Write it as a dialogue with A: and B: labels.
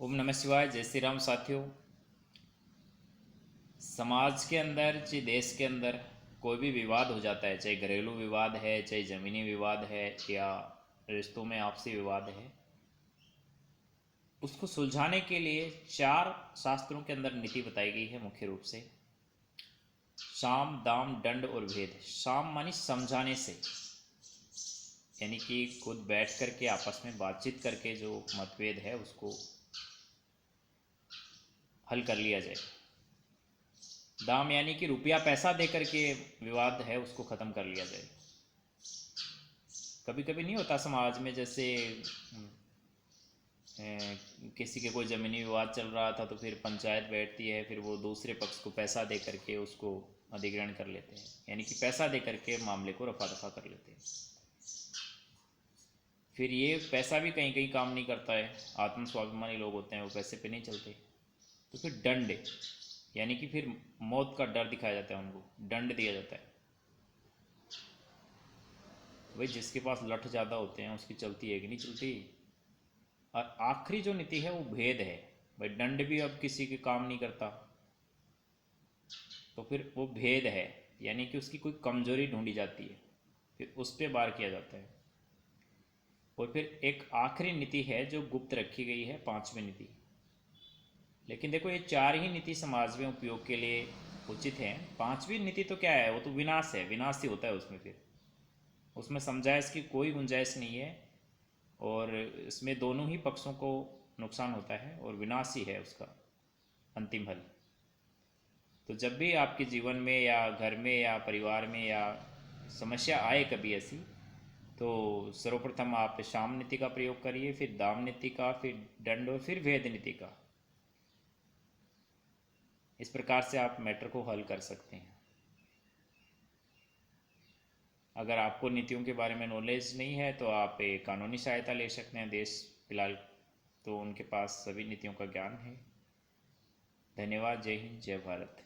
A: ओम नमः शिवाय। जय श्री राम। साथियों, समाज के अंदर चाहे देश के अंदर कोई भी विवाद हो जाता है, चाहे घरेलू विवाद है, चाहे ज़मीनी विवाद है, या रिश्तों में आपसी विवाद है, उसको सुलझाने के लिए चार शास्त्रों के अंदर नीति बताई गई है। मुख्य रूप से साम, दाम, दंड और भेद। साम मानी समझाने से, यानी कि खुद बैठ करके आपस में बातचीत करके जो मतभेद है उसको हल कर लिया जाए। दाम यानी कि रुपया पैसा दे करके विवाद है उसको ख़त्म कर लिया जाए। कभी कभी नहीं होता समाज में, जैसे किसी के कोई ज़मीनी विवाद चल रहा था तो फिर पंचायत बैठती है, फिर वो दूसरे पक्ष को पैसा दे करके उसको अधिग्रहण कर लेते हैं, यानी कि पैसा दे करके मामले को रफा दफा कर लेते हैं। फिर ये पैसा भी कहीं कहीं काम नहीं करता है। आत्म स्वाभिमानी लोग होते हैं, वो पैसे पे नहीं चलते। तो फिर दंड, यानी कि फिर मौत का डर दिखाया जाता है, उनको दंड दिया जाता है। भाई जिसके पास लठ ज़्यादा होते हैं उसकी चलती है कि नहीं चलती। और आखिरी जो नीति है वो भेद है। भाई दंड भी अब किसी के काम नहीं करता, तो फिर वो भेद है, यानी कि उसकी कोई कमजोरी ढूंढी जाती है, फिर उस पर वार किया जाता है। और फिर एक आखिरी नीति है जो गुप्त रखी गई है, पांचवी नीति। लेकिन देखो, ये चार ही नीति समाज में उपयोग के लिए उचित है। पांचवी नीति तो क्या है, वो तो विनाश है, विनाश ही होता है उसमें। फिर उसमें समझाइश की कोई गुंजाइश नहीं है, और इसमें दोनों ही पक्षों को नुकसान होता है, और विनाश ही है उसका अंतिम हल। तो जब भी आपके जीवन में या घर में या परिवार में या समस्या आए कभी ऐसी, तो सर्वप्रथम आप शाम नीति का प्रयोग करिए, फिर दाम नीति का, फिर दंड, और फिर भेद नीति का। इस प्रकार से आप मैटर को हल कर सकते हैं। अगर आपको नीतियों के बारे में नॉलेज नहीं है तो आप एक कानूनी सहायता ले सकते हैं। देश फिलहाल तो उनके पास सभी नीतियों का ज्ञान है। धन्यवाद। जय हिंद, जय भारत।